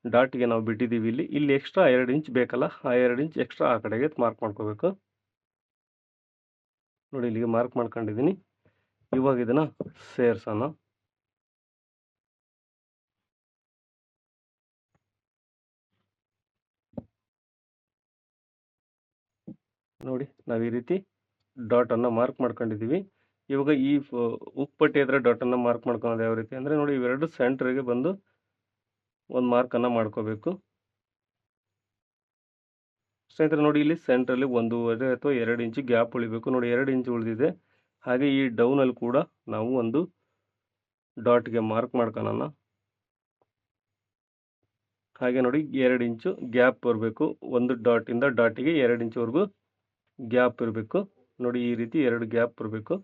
ಡಾಟ್ಗೆ ನಾವು ಬಿಟ್ಟಿದ್ದೀವಿ. ಇಲ್ಲಿ ಎಕ್ಸ್ಟ್ರಾ 2 ಇಂಚ್ ಬೇಕಲ್ಲ, ಆ 2 ಇಂಚ್ ಎಕ್ಸ್ಟ್ರಾ ಆ ಕಡೆಗೆ ಮಾರ್ಕ್ ಮಾಡ್ಕೋಬೇಕು. ನೋಡಿ ಇಲ್ಲಿಗೆ ಮಾರ್ಕ್ ಮಾಡ್ಕೊಂಡಿದ್ದೀನಿ. ಇವಾಗ ಇದನ್ನು ಸೇರಿಸೋಣ. ನೋಡಿ ನಾವು ಈ ರೀತಿ ಡಾಟನ್ನು ಮಾರ್ಕ್ ಮಾಡ್ಕೊಂಡಿದ್ದೀವಿ. ಇವಾಗ ಈ ಹುಕ್ ಪಟ್ಟಿ ಹತ್ರ ಡಾಟನ್ನು ಮಾರ್ಕ್ ಮಾಡ್ಕೊಳೋದು ಯಾವ ರೀತಿ ಅಂದರೆ ನೋಡಿ ಇವೆರಡು ಸೆಂಟ್ರಿಗೆ ಬಂದು ಒಂದು ಮಾರ್ಕನ್ನು ಮಾಡ್ಕೋಬೇಕು ಸ್ನೇಹಿತರೆ. ನೋಡಿ ಇಲ್ಲಿ ಸೆಂಟ್ರಲ್ಲಿ 1.5 ಅಥವಾ 2 ಇಂಚು ಗ್ಯಾಪ್ ಉಳಿಬೇಕು. ನೋಡಿ 2 ಇಂಚು ಉಳಿದಿದೆ. ಹಾಗೆ ಈ ಡೌನಲ್ಲಿ ಕೂಡ ನಾವು ಒಂದು ಡಾಟ್ಗೆ ಮಾರ್ಕ್ ಮಾಡ್ಕೊಳ್ಳೋಣ. ಹಾಗೆ ನೋಡಿ 2 ಇಂಚು ಗ್ಯಾಪ್ ಬರಬೇಕು. ಒಂದು ಡಾಟಿಂದ ಡಾಟಿಗೆ 2 ಇಂಚ್ವರೆಗೂ ಗ್ಯಾಪ್ ಇರಬೇಕು. ನೋಡಿ ಈ ರೀತಿ 2 ಗ್ಯಾಪ್ ಬರಬೇಕು.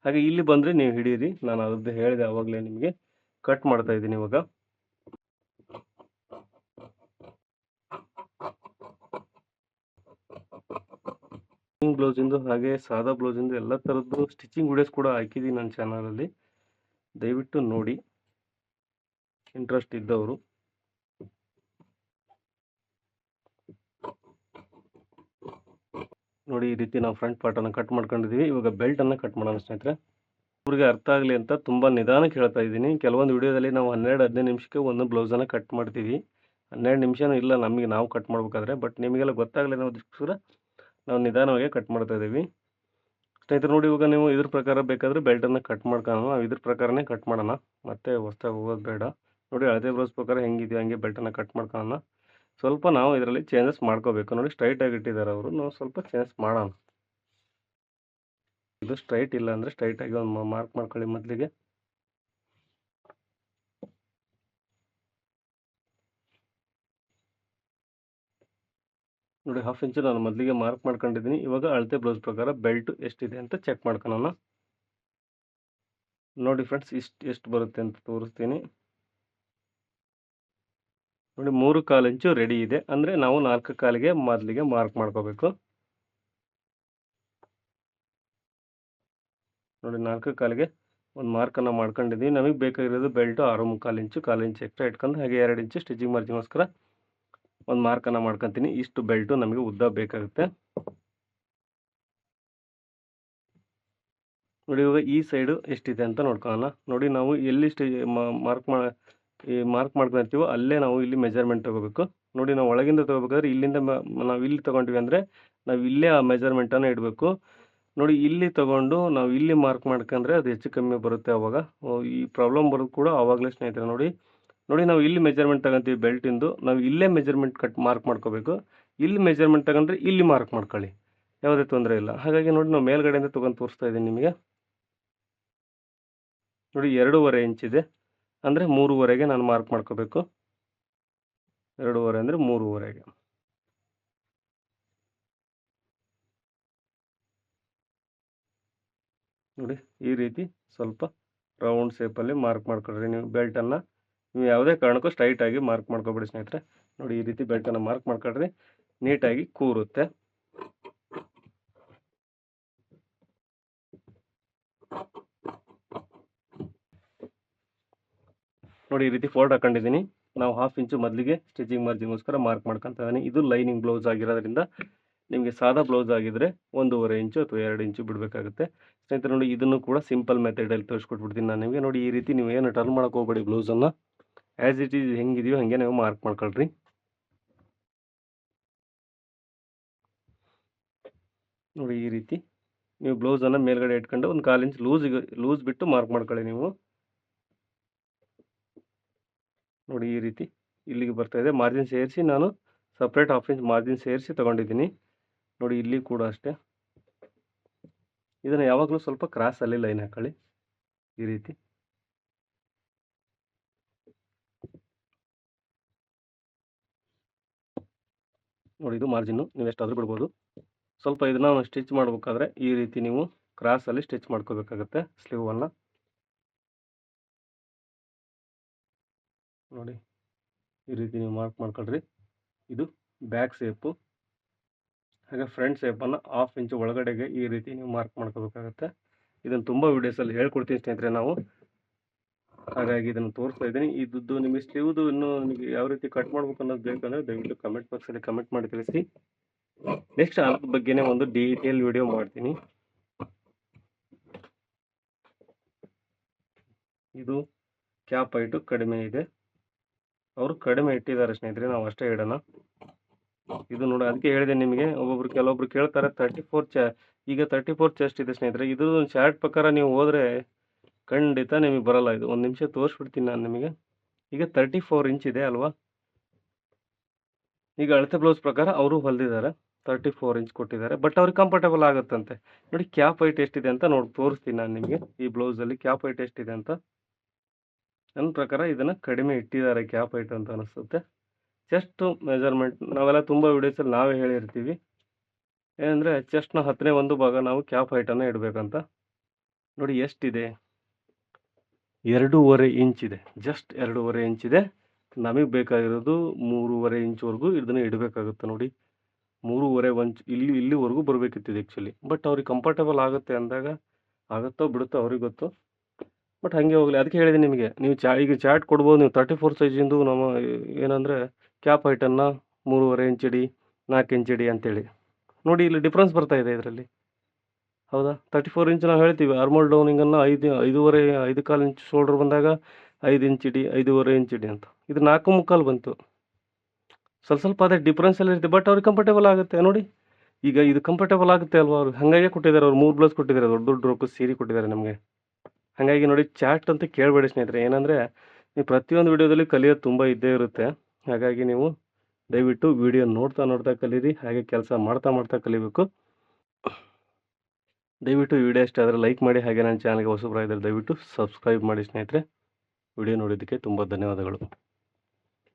ಹಾಗೆ ಇಲ್ಲಿ ಬಂದರೆ ನೀವು ಹಿಡೀರಿ, ನಾನು ಅದ್ರದ್ದು ಹೇಳಿದೆ ಆವಾಗಲೇ ನಿಮಗೆ. ಕಟ್ ಮಾಡ್ತಾ ಇದ್ದೀನಿ ಇವಾಗ. ಬ್ಲೌಸಿಂದು ಹಾಗೆ ಸಾದಾ ಬ್ಲೌಸಿಂದು ಎಲ್ಲ ಥರದ್ದು ಸ್ಟಿಚಿಂಗ್ ವಿಡಿಯೋಸ್ ಕೂಡ ಹಾಕಿದ್ದೀನಿ ನನ್ನ ಚಾನಲಲ್ಲಿ, ದಯವಿಟ್ಟು ನೋಡಿ ಇಂಟ್ರೆಸ್ಟ್ ಇದ್ದವರು. ನೋಡಿ ಈ ರೀತಿ ನಾವು ಫ್ರಂಟ್ ಪಾರ್ಟನ್ನು ಕಟ್ ಮಾಡ್ಕೊಂಡಿದ್ದೀವಿ. ಇವಾಗ ಬೆಲ್ಟನ್ನು ಕಟ್ ಮಾಡೋಣ ಸ್ನೇಹಿತರೆ. ಅವ್ರಿಗೆ ಅರ್ಥ ಆಗಲಿ ಅಂತ ತುಂಬ ನಿಧಾನಕ್ಕೆ ಹೇಳ್ತಾ ಇದ್ದೀನಿ. ಕೆಲವೊಂದು ವಿಡಿಯೋದಲ್ಲಿ ನಾವು 12-15 ನಿಮಿಷಕ್ಕೆ ಒಂದು ಬ್ಲೌಸನ್ನು ಕಟ್ ಮಾಡ್ತೀವಿ. 12 ನಿಮಿಷನೂ ಇಲ್ಲ ನಮಗೆ ನಾವು ಕಟ್ ಮಾಡಬೇಕಾದ್ರೆ. ಬಟ್ ನಿಮಗೆಲ್ಲ ಗೊತ್ತಾಗಲಿ ಅನ್ನೋದಕ್ಕೋಸ್ಕರ ನಾವು ನಿಧಾನವಾಗಿ ಕಟ್ ಮಾಡ್ತಾ ಇದ್ದೀವಿ. ಸ್ನೇಹಿತರೆ ನೋಡಿ ಇವಾಗ ನೀವು ಇದ್ರ ಪ್ರಕಾರ ಬೇಕಾದರೆ ಬೆಲ್ಟನ್ನು ಕಟ್ ಮಾಡ್ಕೊಳ್ಳೋಣ. ನಾವು ಇದ್ರ ಪ್ರಕಾರನೇ ಕಟ್ ಮಾಡೋಣ, ಮತ್ತೆ ಹೊಸ್ದಾಗಿ ಹೋಗೋದು ಬೇಡ. ನೋಡಿ ಹಳದಿ ಬ್ಲೌಸ್ ಪ್ರಕಾರ ಹೆಂಗಿದೆಯೋ ಹಂಗೆ ಬೆಲ್ಟನ್ನು ಕಟ್ ಮಾಡ್ಕೊಳ್ಳೋಣ. ಸ್ವಲ್ಪ ನಾವು ಇದರಲ್ಲಿ ಚೇಂಜಸ್ ಮಾಡ್ಕೋಬೇಕು. ನೋಡಿ ಸ್ಟ್ರೈಟಾಗಿ ಇಟ್ಟಿದ್ದಾರೆ ಅವರು, ನಾವು ಸ್ವಲ್ಪ ಚೇಂಜಸ್ ಮಾಡೋಣ. ಇದು ಸ್ಟ್ರೈಟ್ ಇಲ್ಲ ಅಂದರೆ ಸ್ಟ್ರೈಟಾಗಿ ಒಂದು ಮಾರ್ಕ್ ಮಾಡ್ಕೊಳ್ಳಿ ಮೊದಲಿಗೆ. ನೋಡಿ 1/2 ಇಂಚು ನಾನು ಮೊದಲಿಗೆ ಮಾರ್ಕ್ ಮಾಡ್ಕೊಂಡಿದ್ದೀನಿ. ಇವಾಗ ಅಳತೆ ಬ್ಲೌಸ್ ಪ್ರಕಾರ ಬೆಲ್ಟ್ ಎಷ್ಟಿದೆ ಅಂತ ಚೆಕ್ ಮಾಡ್ಕೊಳ್ಳೋಣ. ನೋಡಿ ಫ್ರೆಂಡ್ಸ್, ಎಷ್ಟು ಬರುತ್ತೆ ಅಂತ ತೋರಿಸ್ತೀನಿ. ನೋಡಿ 3/4 ಇಂಚು ರೆಡಿ ಇದೆ. ಅಂದರೆ ನಾವು 4/4ಗೆ ಮೊದಲಿಗೆ ಮಾರ್ಕ್ ಮಾಡ್ಕೋಬೇಕು. ನೋಡಿ 4/4ಗೆ ಒಂದು ಮಾರ್ಕನ್ನು ಮಾಡ್ಕೊಂಡಿದ್ದೀವಿ. ನಮಗೆ ಬೇಕಾಗಿರೋದು ಬೆಲ್ಟು 6/3 ಇಂಚು, 1/4 ಇಂಚು ಎಕ್ಸ್ಟ್ರಾ ಇಟ್ಕೊಂಡು ಹಾಗೆ 2 ಇಂಚು ಸ್ಟಿಚಿಂಗ್ ಮಾರ್ಜಿನ್ಗೋಸ್ಕರ ಒಂದು ಮಾರ್ಕನ್ನು ಮಾಡ್ಕೊತೀನಿ. ಇಷ್ಟು ಬೆಲ್ಟು ನಮಗೆ ಉದ್ದ ಬೇಕಾಗುತ್ತೆ. ನೋಡಿ ಇವಾಗ ಈ ಸೈಡು ಎಷ್ಟಿದೆ ಅಂತ ನೋಡ್ಕೊಳ್ಳೋಣ. ನೋಡಿ ನಾವು ಎಲ್ಲಿ ಮಾರ್ಕ್ ಮಾಡ್ಕೊಂಡಿರ್ತೀವೋ ಅಲ್ಲೇ ನಾವು ಇಲ್ಲಿ ಮೆಜರ್ಮೆಂಟ್ ತೊಗೋಬೇಕು. ನೋಡಿ ನಾವು ಒಳಗಿಂದ ತೊಗೋಬೇಕಾದ್ರೆ ಇಲ್ಲಿಂದ ನಾವು ಇಲ್ಲಿ ತೊಗೊಂಡ್ವಿ ಅಂದರೆ ನಾವು ಇಲ್ಲೇ ಆ ಮೆಜರ್ಮೆಂಟನ್ನು ಇಡಬೇಕು. ನೋಡಿ ಇಲ್ಲಿ ತೊಗೊಂಡು ನಾವು ಇಲ್ಲಿ ಮಾರ್ಕ್ ಮಾಡ್ಕೊಂಡ್ರೆ ಅದು ಹೆಚ್ಚು ಕಮ್ಮಿ ಬರುತ್ತೆ. ಅವಾಗ ಈ ಪ್ರಾಬ್ಲಮ್ ಬರೋದು ಕೂಡ ಆವಾಗಲೇ ಸ್ನೇಹಿತರೆ. ನೋಡಿ ನಾವು ಇಲ್ಲಿ ಮೆಜರ್ಮೆಂಟ್ ತಗೊಂತೀವಿ ಬೆಲ್ಟಿಂದು, ನಾವು ಇಲ್ಲೇ ಮೆಜರ್ಮೆಂಟ್ ಮಾರ್ಕ್ ಮಾಡ್ಕೋಬೇಕು. ಇಲ್ಲಿ ಮೆಜರ್ಮೆಂಟ್ ತಗೊಂಡ್ರೆ ಇಲ್ಲಿ ಮಾರ್ಕ್ ಮಾಡ್ಕೊಳ್ಳಿ, ಯಾವುದೇ ತೊಂದರೆ ಇಲ್ಲ. ಹಾಗಾಗಿ ನೋಡಿ ನಾವು ಮೇಲ್ಗಡೆಯಿಂದ ತೊಗೊಂಡು ತೋರಿಸ್ತಾ ಇದ್ದೀನಿ ನಿಮಗೆ. ನೋಡಿ 2.5 ಇಂಚಿದೆ, ಅಂದರೆ 3.5ಗೆ ನಾನು ಮಾರ್ಕ್ ಮಾಡ್ಕೋಬೇಕು. 2.5 ಅಂದರೆ 3.5ಗೆ. ನೋಡಿ ಈ ರೀತಿ ಸ್ವಲ್ಪ ರೌಂಡ್ ಶೇಪಲ್ಲಿ ಮಾರ್ಕ್ ಮಾಡ್ಕೊಳ್ರಿ. ನೀವು ಬೆಲ್ಟನ್ನು ನೀವು ಯಾವುದೇ ಕಾರಣಕ್ಕೂ ಸ್ಟ್ರೈಟಾಗಿ ಮಾರ್ಕ್ ಮಾಡ್ಕೊಬೇಡಿ ಸ್ನೇಹಿತರೆ. ನೋಡಿ ಈ ರೀತಿ ಬೆಲ್ಟನ್ನು ಮಾರ್ಕ್ ಮಾಡ್ಕೊಳ್ರಿ, ನೀಟಾಗಿ ಕೂರುತ್ತೆ. ನೋಡಿ ಈ ರೀತಿ ಫೋಲ್ಡ್ ಹಾಕೊಂಡಿದ್ದೀನಿ. ನಾವು 1/2 ಇಂಚು ಮೊದಲಿಗೆ ಸ್ಟಿಚಿಂಗ್ ಮಾರ್ಜಿನ್ಗೋಸ್ಕರ ಮಾರ್ಕ್ ಮಾಡ್ಕೊತಾ ಇದ್ದೀನಿ. ಇದು ಲೈನಿಂಗ್ ಬ್ಲೌಸ್ ಆಗಿರೋದ್ರಿಂದ ನಿಮಗೆ ಸಾದಾ ಬ್ಲೌಸ್ ಆಗಿದ್ದರೆ 1.5 ಇಂಚು ಅಥವಾ 2 ಇಂಚು ಬಿಡಬೇಕಾಗುತ್ತೆ ಸ್ನೇಹಿತರೆ. ನೋಡಿ ಇದನ್ನು ಕೂಡ ಸಿಂಪಲ್ ಮೆಥಡಲ್ಲಿ ತೋರಿಸ್ಕೊಟ್ಬಿಡ್ತೀನಿ ನಾನು ನಿಮಗೆ. ನೋಡಿ ಈ ರೀತಿ ನೀವು ಏನು ಟರ್ನ್ ಮಾಡೋಕೆ ಹೋಗಬೇಡಿ. ಬ್ಲೌಸನ್ನು ಆ್ಯಸ್ ಇಟ್ ಈಸ್ ಹೆಂಗಿದೆಯೋ ಹಾಗೆ ನೀವು ಮಾರ್ಕ್ ಮಾಡ್ಕೊಳ್ರಿ. ನೋಡಿ ಈ ರೀತಿ ನೀವು ಬ್ಲೌಸನ್ನು ಮೇಲ್ಗಡೆ ಇಟ್ಕೊಂಡು ಒಂದು 1/4 ಇಂಚ್ ಲೂಸ್ ಬಿಟ್ಟು ಮಾರ್ಕ್ ಮಾಡ್ಕೊಳ್ಳಿ ನೀವು. ನೋಡಿ ಈ ರೀತಿ ಇಲ್ಲಿಗೆ ಬರ್ತಾ ಇದೆ. ಮಾರ್ಜಿನ್ ಸೇರಿಸಿ ನಾನು ಸಪ್ರೇಟ್ 1/2 ಇಂಚ್ ಮಾರ್ಜಿನ್ ಸೇರಿಸಿ ತೊಗೊಂಡಿದ್ದೀನಿ. ನೋಡಿ ಇಲ್ಲಿ ಕೂಡ ಅಷ್ಟೇ. ಇದನ್ನು ಯಾವಾಗಲೂ ಸ್ವಲ್ಪ ಕ್ರಾಸಲ್ಲಿ ಲೈನ್ ಹಾಕೊಳ್ಳಿ ಈ ರೀತಿ. ನೋಡಿ ಇದು ಮಾರ್ಜಿನ್ನು, ನೀವು ಎಷ್ಟಾದರೂ ಬಿಡ್ಬೋದು. ಸ್ವಲ್ಪ ಇದನ್ನು ಸ್ಟಿಚ್ ಮಾಡಬೇಕಾದ್ರೆ ಈ ರೀತಿ ನೀವು ಕ್ರಾಸಲ್ಲಿ ಸ್ಟಿಚ್ ಮಾಡ್ಕೋಬೇಕಾಗುತ್ತೆ ಸ್ಲೀವನ್ನು. ನೋಡಿ ಈ ರೀತಿ ನೀವು ಮಾರ್ಕ್ ಮಾಡ್ಕೊಳ್ರಿ. ಇದು ಬ್ಯಾಕ್ ಶೇಪು. ಹಾಗೆ ಫ್ರಂಟ್ ಶೇಪನ್ನು 1/2 ಇಂಚು ಒಳಗಡೆಗೆ ಈ ರೀತಿ ನೀವು ಮಾರ್ಕ್ ಮಾಡ್ಕೋಬೇಕಾಗುತ್ತೆ. ಇದನ್ನು ತುಂಬ ವೀಡಿಯೋಸಲ್ಲಿ ಹೇಳ್ಕೊಡ್ತೀನಿ ಸ್ನೇಹಿತರೆ ನಾವು, ಹಾಗಾಗಿ ಇದನ್ನು ತೋರಿಸ್ತಾ ಇದ್ದೀನಿ. ಇದ್ದು ನಿಮಗೆ ಸ್ಲೀವ್ದು ಇನ್ನೂ ನಿಮಗೆ ಯಾವ ರೀತಿ ಕಟ್ ಮಾಡ್ಬೇಕು ಅನ್ನೋದು ಬೇಕಂದರೆ ದಯವಿಟ್ಟು ಕಮೆಂಟ್ ಬಾಕ್ಸಲ್ಲಿ ಕಮೆಂಟ್ ಮಾಡಿ ತಿಳಿಸಿ. ನೆಕ್ಸ್ಟ್ ಅದ್ರ ಬಗ್ಗೆನೇ ಒಂದು ಡೀಟೇಲ್ ವಿಡಿಯೋ ಮಾಡ್ತೀನಿ. ಇದು ಕ್ಯಾಪ್ ಹೈಟು ಕಡಿಮೆ ಇದೆ, ಅವರು ಕಡಿಮೆ ಇಟ್ಟಿದ್ದಾರೆ ಸ್ನೇಹಿತರೆ, ನಾವು ಅಷ್ಟೇ ಇಡೋಣ. ಇದು ನೋಡಿ ಅದಕ್ಕೆ ಹೇಳಿದೆ ನಿಮಗೆ, ಕೆಲವೊಬ್ರು ಕೇಳ್ತಾರೆ 34 ಈಗ 34 ಚೆಸ್ಟ್ ಇದೆ ಸ್ನೇಹಿತರೆ. ಇದು ಶಾರ್ಟ್ ಪ್ರಕಾರ ನೀವು ಹೋದರೆ ಖಂಡಿತ ನಿಮಗೆ ಬರಲ್ಲ. ಇದು ಒಂದು ನಿಮಿಷ ತೋರಿಸ್ಬಿಡ್ತೀನಿ ನಾನು ನಿಮಗೆ. ಈಗ 34 ಇಂಚ್ ಇದೆ ಅಲ್ವಾ. ಈಗ ಅಳತೆ ಬ್ಲೌಸ್ ಪ್ರಕಾರ ಅವರು ಹೊಲಿದಿದ್ದಾರೆ, 34 ಇಂಚ್ ಕೊಟ್ಟಿದ್ದಾರೆ. ಬಟ್ ಅವ್ರಿಗೆ ಕಂಫರ್ಟಬಲ್ ಆಗುತ್ತಂತೆ. ನೋಡಿ ಕ್ಯಾಪ್ ಹೈಟ್ ಎಷ್ಟಿದೆ ಅಂತ ತೋರಿಸ್ತೀನಿ ನಾನು ನಿಮಗೆ. ಈ ಬ್ಲೌಸಲ್ಲಿ ಕ್ಯಾಪ್ ಹೈಟ್ ಎಷ್ಟಿದೆ ಅಂತ ನನ್ನ ಪ್ರಕಾರ ಇದನ್ನು ಕಡಿಮೆ ಇಟ್ಟಿದ್ದಾರೆ ಕ್ಯಾಪ್ ಹೈಟ್ ಅಂತ ಅನಿಸುತ್ತೆ. ಚೆಸ್ಟ್ ಮೆಜರ್ಮೆಂಟ್ ನಾವೆಲ್ಲ ತುಂಬ ವಿಡಿಯೋಸಲ್ಲಿ ನಾವೇ ಹೇಳಿರ್ತೀವಿ, ಏನಂದರೆ ಚೆಸ್ಟ್ನ 10ನೇ 1 ಭಾಗ ನಾವು ಕ್ಯಾಪ್ ಹೈಟನ್ನು ಇಡಬೇಕಂತ. ನೋಡಿ ಎಷ್ಟಿದೆ, 2.5 ಇಂಚಿದೆ. ಜಸ್ಟ್ 2.5 ಇಂಚಿದೆ. ನಮಗೆ ಬೇಕಾಗಿರೋದು 3.5 ಇಂಚ್ವರೆಗೂ ಇದನ್ನು ಇಡಬೇಕಾಗುತ್ತೆ. ನೋಡಿ 3.5 ಇಂಚ್ ಇಲ್ಲಿವರೆಗೂ ಬರಬೇಕಿತ್ತು ಆ್ಯಕ್ಚುಲಿ. ಬಟ್ ಅವ್ರಿಗೆ ಕಂಫರ್ಟಬಲ್ ಆಗುತ್ತೆ ಅಂದಾಗ ಆಗುತ್ತೋ ಬಿಡುತ್ತೋ ಅವ್ರಿಗೆ ಗೊತ್ತು. ಬಟ್ ಹಾಗೆ ಹೋಗಲಿ, ಅದಕ್ಕೆ ಹೇಳಿದೆ ನಿಮಗೆ. ನೀವು ಈಗ ಚಾರ್ಟ್ ಕೊಡ್ಬೋದು ನೀವು 34 ಸೈಜಿಂದು. ಏನಂದರೆ ಕ್ಯಾಪ್ ಹೈಟನ್ನು 3.5 ಇಂಚ್ ಇಡಿ, 4 ಇಂಚ್ ಇಡಿ ಅಂತೇಳಿ. ನೋಡಿ ಇಲ್ಲಿ ಡಿಫ್ರೆನ್ಸ್ ಬರ್ತಾ ಇದೆ ಇದರಲ್ಲಿ. ಹೌದಾ? 34 ಇಂಚ್ ನಾವು ಹೇಳ್ತೀವಿ ಆರ್ಮೋಲ್ ಡೌನಿಂಗನ್ನು 5 5.25 ಇಂಚ್ ಶೋಲ್ಡರ್ ಬಂದಾಗ 5 ಇಂಚ್ ಇಡಿ, 5.25 ಇಂಚ್ ಇಡಿ ಅಂತ. ಇದು 4.25 ಬಂತು. ಸ್ವಲ್ಪ ಅದೇ ಡಿಫ್ರೆನ್ಸ್ ಎಲ್ಲ ಇರುತ್ತೆ, ಬಟ್ ಅವ್ರಿಗೆ ಕಂಫರ್ಟೇಬಲ್ ಆಗುತ್ತೆ ನೋಡಿ. ಈಗ ಇದು ಕಂಫರ್ಟೇಬಲ್ ಆಗುತ್ತೆ ಅಲ್ವಾ ಅವ್ರಿಗೆ, ಹಾಗಾಗಿ ಕೊಟ್ಟಿದ್ದಾರೆ ಅವ್ರು 3 ಬ್ಲೌಸ್ ಕೊಟ್ಟಿದ್ದಾರೆ, ದೊಡ್ಡ ದೊಡ್ಡ ರೊಕ್ಕದ ಸೀರೆ ಕೊಟ್ಟಿದ್ದಾರೆ ನಮಗೆ. ಹಾಗಾಗಿ ನೋಡಿ ಚಾಟ್ ಅಂತ ಕೇಳಬೇಡಿ ಸ್ನೇಹಿತರೆ. ಏನಂದರೆ ನೀವು ಪ್ರತಿಯೊಂದು ವಿಡಿಯೋದಲ್ಲಿ ಕಲಿಯೋದು ತುಂಬ ಇದ್ದೇ ಇರುತ್ತೆ. ಹಾಗಾಗಿ ನೀವು ದಯವಿಟ್ಟು ವಿಡಿಯೋ ನೋಡ್ತಾ ನೋಡ್ತಾ ಕಲೀರಿ, ಹಾಗೆ ಕೆಲಸ ಮಾಡ್ತಾ ಮಾಡ್ತಾ ಕಲಿಬೇಕು. ದಯವಿಟ್ಟು ವಿಡಿಯೋ ಇಷ್ಟ ಆದರೆ ಲೈಕ್ ಮಾಡಿ, ಹಾಗೆ ನನ್ನ ಚಾನಲ್ಗೆ ಹೊಸಬರಾಗಿದ್ದರೆ ದಯವಿಟ್ಟು ಸಬ್ಸ್ಕ್ರೈಬ್ ಮಾಡಿ ಸ್ನೇಹಿತರೆ. ವಿಡಿಯೋ ನೋಡಿದ್ದಕ್ಕೆ ತುಂಬ ಧನ್ಯವಾದಗಳು.